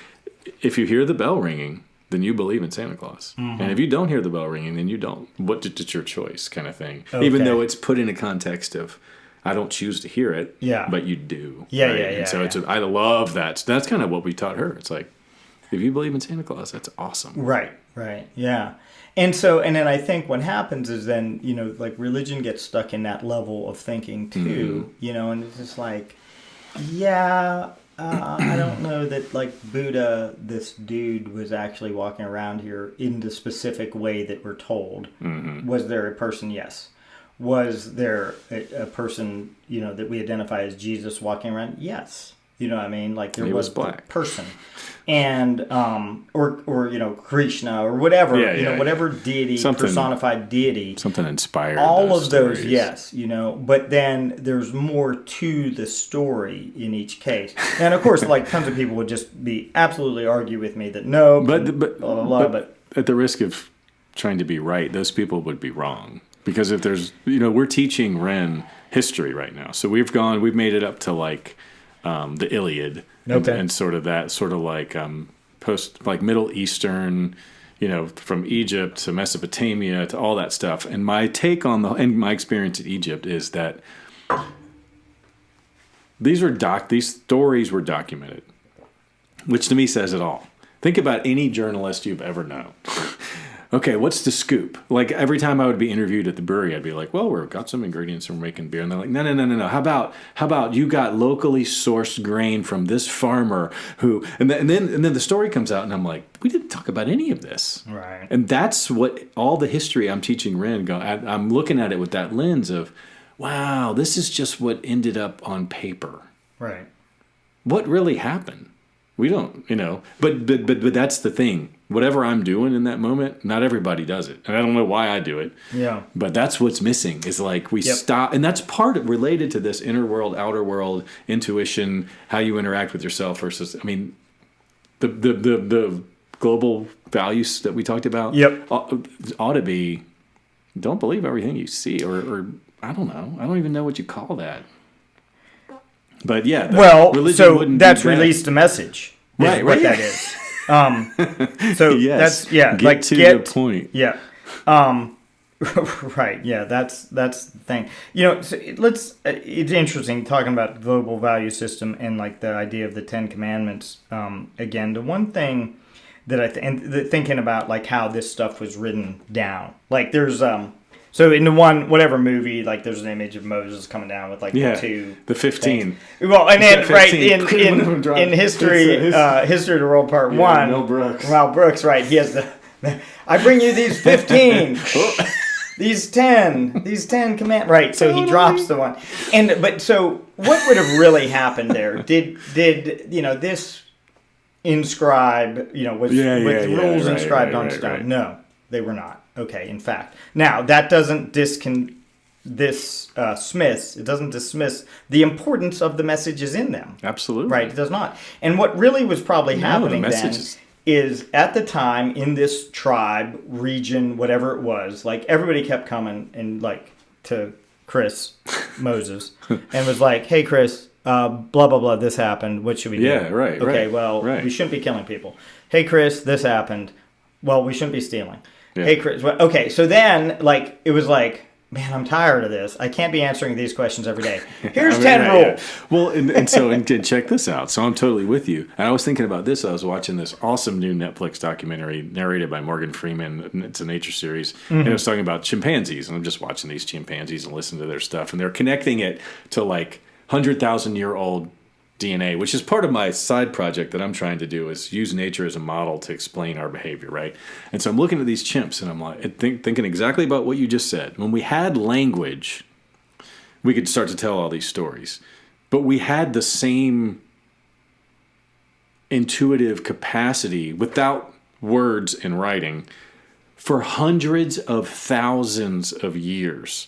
if you hear the bell ringing, then you believe in Santa Claus. Mm-hmm. And if you don't hear the bell ringing, then you don't. It's your choice, kind of thing. Okay. Even though it's put in a context of, I don't choose to hear it, Yeah. but you do. Yeah, right? yeah, And yeah, so yeah. I love that. That's kind of what we taught her. It's like, if you believe in Santa Claus, that's awesome. Right, yeah. And then I think what happens is then, like religion gets stuck in that level of thinking too, and it's just like, yeah, I don't know that like Buddha, this dude, was actually walking around here in the specific way that we're told. Mm-hmm. Was there a person? Yes. Was there a person, that we identify as Jesus walking around? Yes. You know what I mean? Like there He was the black. person. And or Krishna or whatever, whatever deity, Something- personified deity. Something inspired All of those, stories. yes, but then there's more to the story in each case. And of course, like tons of people would just be absolutely argue with me that no, But blah, blah, blah, but at the risk of trying to be right, those people would be wrong. Because if there's, we're teaching Ren history right now. So we've made it up to like the Iliad. Okay. And sort of that, sort of like like Middle Eastern, from Egypt to Mesopotamia to all that stuff. And my take on and my experience in Egypt is that these stories were documented, which to me says it all. Think about any journalist you've ever known. Okay, what's the scoop? Like every time I would be interviewed at the brewery, I'd be like, "Well, we've got some ingredients and we're making beer." And they're like, "No. How about you got locally sourced grain from this farmer who?" And then the story comes out, and I'm like, "We didn't talk about any of this." Right. And that's what all the history I'm teaching Ren. I'm looking at it with that lens of, wow, this is just what ended up on paper. Right. What really happened? We don't, But that's the thing. Whatever I'm doing in that moment, not everybody does it. And I don't know why I do it. Yeah. But that's what's missing is like we stop. And that's related to this inner world, outer world, intuition, how you interact with yourself versus, the global values that we talked about. Yep. Ought to be, don't believe everything you see. Or I don't know. I don't even know what you call that. But yeah. Well, so that's do that. Released a message. Right, what right. that is. So Yes. that's yeah, Get to the point. Yeah. Right. Yeah. That's the thing. So it's interesting talking about global value system and like the idea of the 10 Commandments. Again, the one thing that thinking about like how this stuff was written down. Like there's so in the whatever movie, like there's an image of Moses coming down with like the 15. things. Well, and then right in history, History of the World Part 1, Mel Brooks. Mel Brooks, right? He has I bring you these 15, these 10 commands, right? So he drops the one, but so what would have really happened there? Did this inscribe with rules inscribed on stone? Right. No, they were not. Okay, in fact. Now, that doesn't dismiss the importance of the messages in them. Absolutely. Right, it does not. And what really was probably happening the then messages. is at the time in this tribe, region, whatever it was, like everybody kept coming and like to Chris, Moses, and was like, "Hey, Chris, blah, blah, blah, this happened. What should we do?" Yeah, right. Okay, right, well, right. we shouldn't be killing people. Hey, Chris, this happened. Well, we shouldn't be stealing. Yeah. Hey, Chris. Well, okay, so then, like, it was like, man, I'm tired of this. I can't be answering these questions every day. Here's 10 rules. Yeah. Well, and check this out. So I'm totally with you. And I was thinking about this. I was watching this awesome new Netflix documentary narrated by Morgan Freeman. It's a nature series. And it was talking about chimpanzees. And I'm just watching these chimpanzees and listening to their stuff. And they're connecting it to like 100,000-year-old DNA, which is part of my side project that I'm trying to do, is use nature as a model to explain our behavior, right? And so I'm looking at these chimps and I'm like thinking exactly about what you just said. When we had language, we could start to tell all these stories, but we had the same intuitive capacity without words and writing for hundreds of thousands of years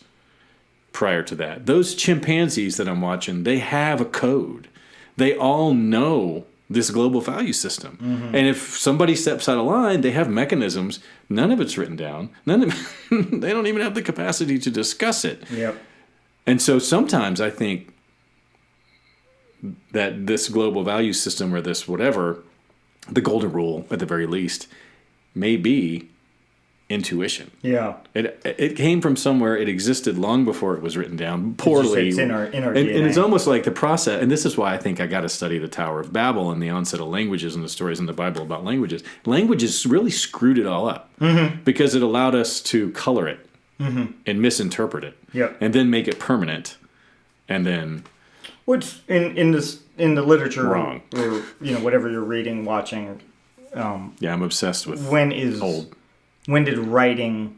prior to that. Those chimpanzees that I'm watching, they have a code. They all know this global value system. Mm-hmm. And if somebody steps out of line, they have mechanisms. None of it's written down. They don't even have the capacity to discuss it. Yep. And so sometimes I think that this global value system or this whatever, the golden rule at the very least, may be intuition. Yeah. It came from somewhere. It existed long before it was written down poorly. It's in our and DNA. it's almost like the process. And this is why I think I got to study the Tower of Babel and the onset of languages and the stories in the Bible about languages. Languages really screwed it all up because it allowed us to color it and misinterpret it, Yep. and then make it permanent, and then What's in the literature, Wrong. or whatever you're reading, watching. yeah, I'm obsessed with When did writing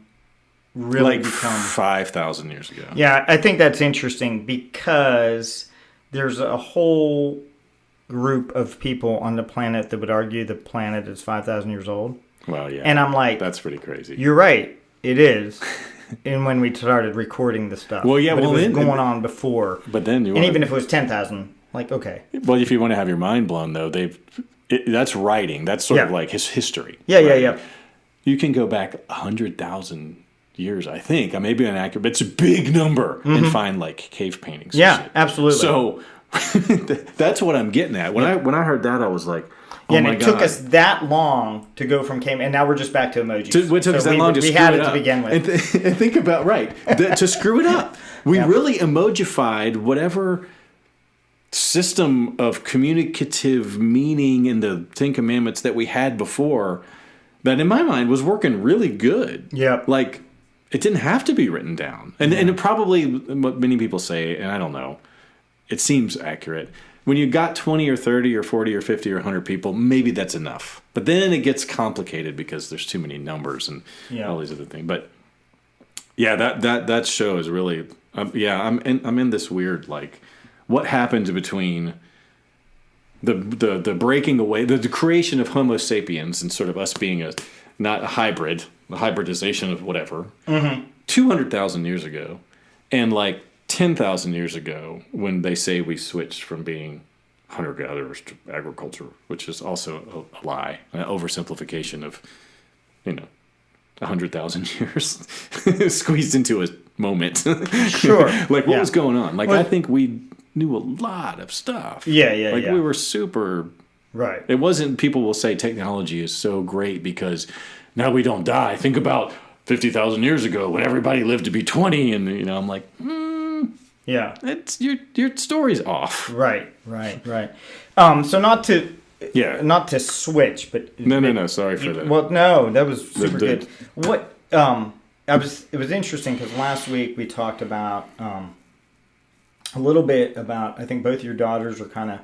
really like become 5,000 years ago. Yeah, I think that's interesting because there's a whole group of people on the planet that would argue the planet is 5,000 years old. Well, yeah, And I'm like, that's pretty crazy. you're right, it is. And when we started recording the stuff. Well, yeah, but well, it was then- going on before. But then And even if it was 10,000, like, okay. well, if you want to have your mind blown, though, that's writing. That's sort of Yeah. like his history. Yeah, right? yeah. You can go back 100,000 years, I think. I may be inaccurate, but it's a big number, and find like cave paintings. and Yeah, shit. absolutely. So that's what I'm getting at. When I heard that, I was like, oh and my it God. took us that long to go from and now we're just back to emojis. It took us that long to we screw had it it up. to begin with. And think about, to screw it up. We Yep. really emojified whatever system of communicative meaning in the Ten Commandments that we had before that in my mind was working really good. Yep. Like, it didn't have to be written down. And it probably, what many people say, and I don't know, it seems accurate. When you got 20 or 30 or 40 or 50 or 100 people, maybe that's enough. But then it gets complicated because there's too many numbers and all these other things. But yeah, that show is really, I'm in this weird, like, what happened between the breaking away, the creation of Homo sapiens and sort of us being not a hybrid, a hybridization of whatever, 200,000 years ago, and like 10,000 years ago when they say we switched from being hunter-gatherers to agriculture, which is also a lie, an oversimplification of, 100,000 years squeezed into a moment. Sure. Like, what Yeah. was going on? Like, Well- I think we knew a lot of stuff. Yeah. Like, we were super... Right. It wasn't, people will say technology is so great because now we don't die. Think about 50,000 years ago when everybody lived to be 20, and, I'm like, Yeah. it's your story's off. Right. So not to switch, but No. Sorry for that. Well, no, that was super the- good. What it was interesting because last week we talked about a little bit about, I think both your daughters are kind of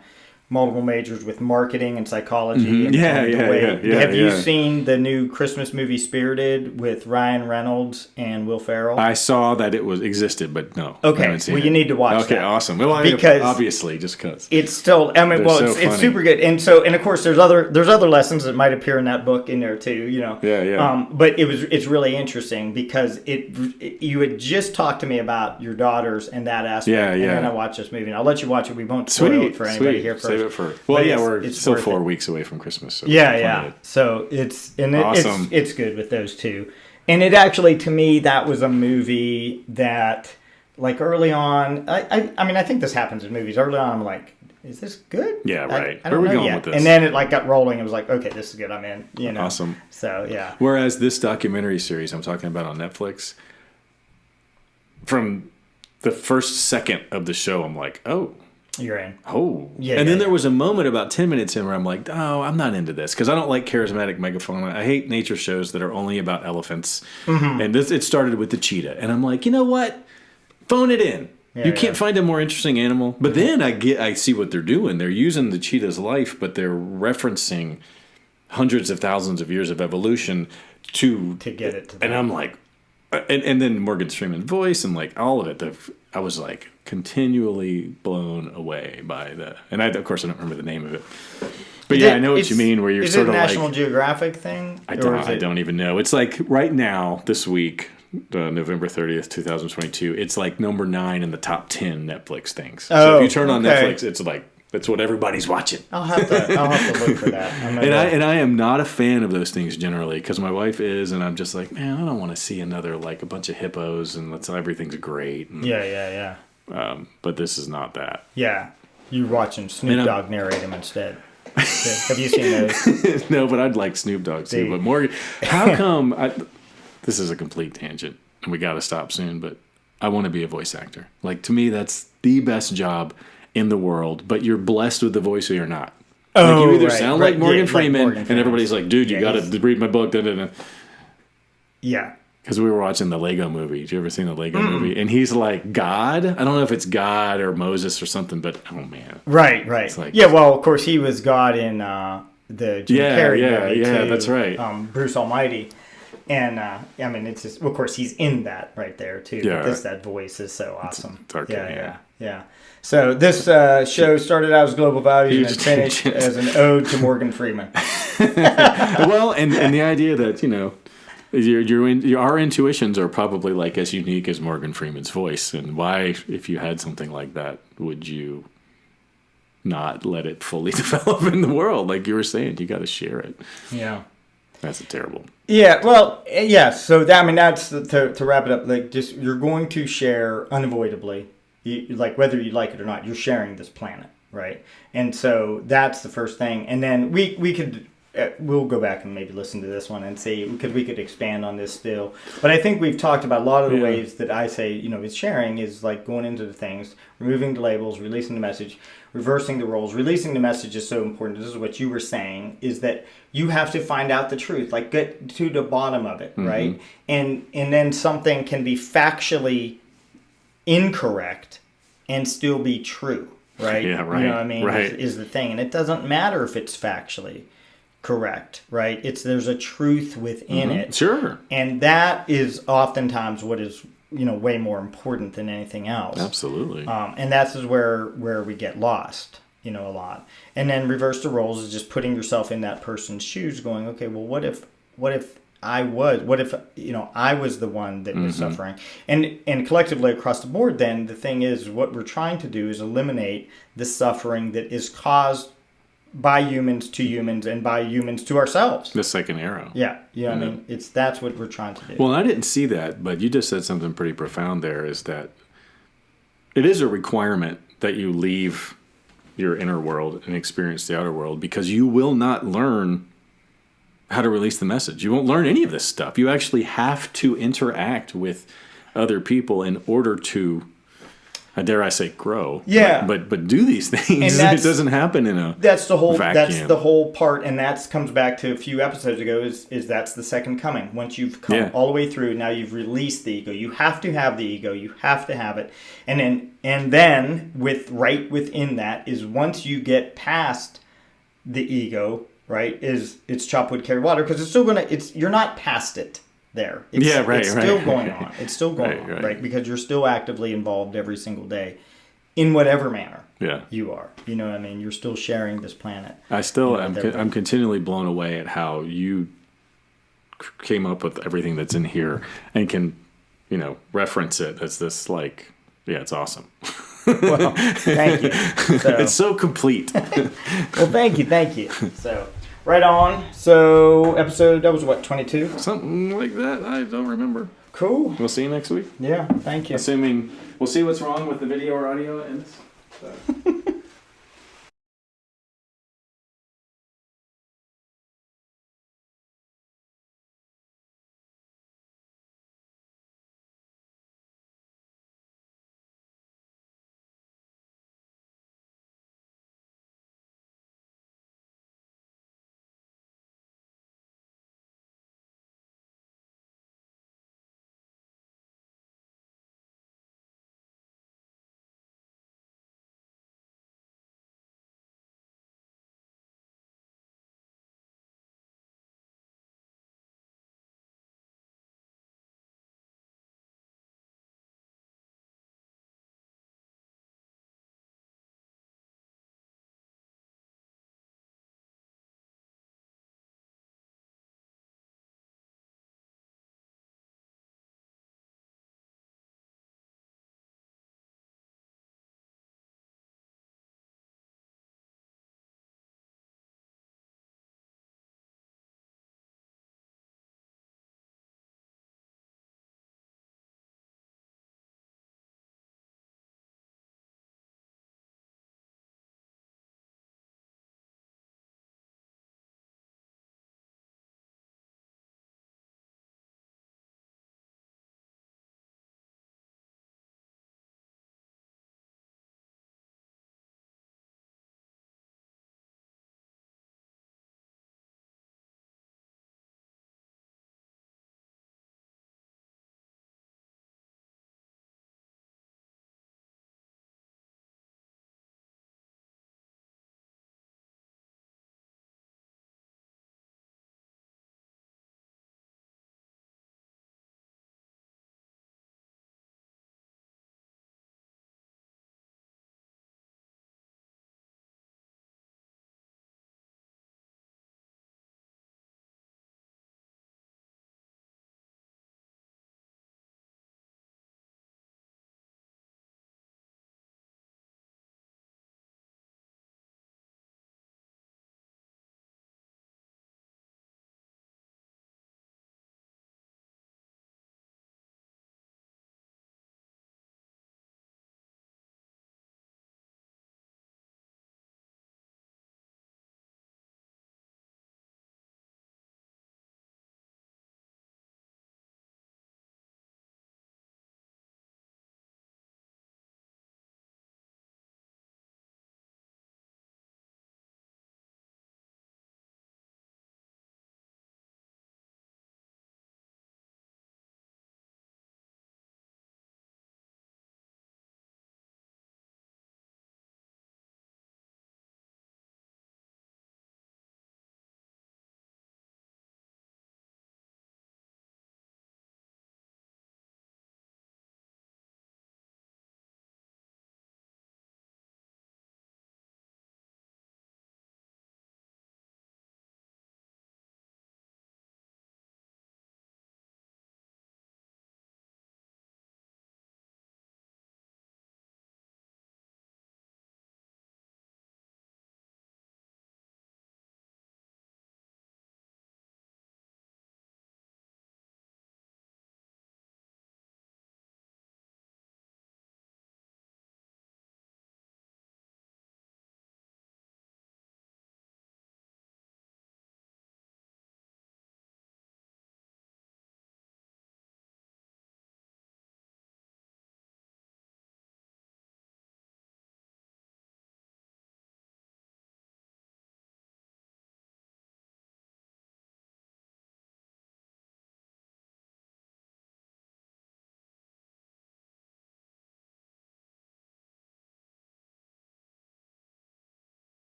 multiple majors with marketing and psychology. And Yeah, kind of the yeah, way- yeah, Have you yeah. seen the new Christmas movie Spirited with Ryan Reynolds and Will Ferrell? I saw that it existed, but no. Okay, I haven't seen well, it. you need to watch Okay, that. awesome. Well, Because- obviously, just because. It's still, I mean, They're well, so it's funny. super good, and of course there's other lessons that might appear in that book in there too, Yeah. But it's really interesting because you had just talked to me about your daughters and that aspect, Yeah, and yeah. then I watched this movie, and I'll let you watch it. We won't spoil it for anybody here first. Save it for. But Well, yeah, it's- we're it's still worth 4 it. weeks away from Christmas. So Yeah. So Awesome. it's good with those two, and it actually, to me, that was a movie that, like, early on, I mean, I think this happens in movies. Early on, I'm like, is this good? Yeah, right. I Where don't are we know going yet. with this? And then it like got rolling. It was like, okay, this is good. I'm in. Awesome. So yeah. Whereas this documentary series I'm talking about on Netflix, from the first second of the show, I'm like, oh. You're in. Yeah, and then there was a moment about 10 minutes in where I'm like, oh, I'm not into this because I don't like charismatic megaphone. I hate nature shows that are only about elephants. Mm-hmm. And it started with the cheetah, and I'm like, you know what? Phone it in. You can't find a more interesting animal. But then I see what they're doing. They're using the cheetah's life, but they're referencing hundreds of thousands of years of evolution to get it to and I'm like, and then Morgan Freeman's voice and like all of it. I was like continually blown away by and of course I don't remember the name of it. But yeah, I know what you mean. Where you're sort of like, is it a National like Geographic thing? I don't even know. It's like right now this week, November 30th, 2022. It's like number 9 in the top 10 Netflix things. So if you turn on Netflix, it's like that's what everybody's watching. I'll have to look for that. And I am not a fan of those things generally because my wife is, and I'm just like, man, I don't want to see another like a bunch of hippos and everything's great. And, Yeah. but this is not that. Yeah. You watching Snoop And Dogg narrate him instead. Have you seen those? No, but I'd like Snoop Dogg too. See. But Morgan, how come? This is a complete tangent, and we got to stop soon. But I want to be a voice actor. Like, to me, that's the best job in the world. But you're blessed with the voice or you're not. Like, you either sound like Morgan Freeman, and everybody's like, "Dude, you got to read my book." Yeah. Because we were watching the Lego movie. Did you ever seen the Lego movie? And he's like God. I don't know if it's God or Moses or something, but oh man. Right. like- Yeah, well, of course, he was God in the Jim Carrey movie, too. That's right. Bruce Almighty. And, I mean, it's just, of course, he's in that right there, too. Yeah. Because that voice is so awesome. Dark, Yeah. So this show started out as Global Values and finished as an ode to Morgan Freeman. Well, and the idea that, our intuitions are probably like as unique as Morgan Freeman's voice. And why, if you had something like that, would you not let it fully develop in the world? Like you were saying, you got to share it. Yeah. That's terrible. Yeah, well, yes. So that, I mean, that's to wrap it up. Like, just you're going to share unavoidably, like whether you like it or not. You're sharing this planet, right? And so that's the first thing. And then we could we'll go back and maybe listen to this one and see because we could expand on this still. But I think we've talked about a lot of the ways that I say, is sharing is like going into the things, removing the labels, releasing the message, reversing the roles. Releasing the message is so important. This is what you were saying, is that you have to find out the truth, like get to the bottom of it, right? And then something can be factually incorrect and still be true, right? Yeah, right. You know what I mean? Right. Is the thing. And it doesn't matter if it's factually correct, right? There's a truth within it. Sure. And that is oftentimes what is, way more important than anything else. Absolutely. And that's is where we get lost, a lot. And then reverse the roles is just putting yourself in that person's shoes going, okay, well, what if I was the one that was suffering? And collectively across the board, then the thing is what we're trying to do is eliminate the suffering that is caused by humans to humans and by humans to ourselves. The second arrow. Yeah. I mean, that's what we're trying to do. Well, I didn't see that, but you just said something pretty profound there, is that it is a requirement that you leave your inner world and experience the outer world, because you will not learn how to release the message. You won't learn any of this stuff. You actually have to interact with other people in order to, dare I say, grow. Yeah. But do these things. And it doesn't happen in a that's the whole vacuum. That's the whole part, and that comes back to a few episodes ago. Is that's the second coming. Once you've come all the way through, now you've released the ego. You have to have the ego. You have to have it, and then right within that is once you get past the ego, right? It's chop wood, carry water, because it's still you're not past it. There. It's still going on. It's still going on, right? Because you're still actively involved every single day in whatever manner you are. You know what I mean? You're still sharing this planet. I'm continually blown away at how you came up with everything that's in here and can, reference it as this, like, it's awesome. Well, thank you. It's so complete. Well, thank you. So... Right on. So, episode, that was what, 22? Something like that. I don't remember. Cool. We'll see you next week. Yeah, thank you. Assuming we'll see what's wrong with the video or audio in this. So.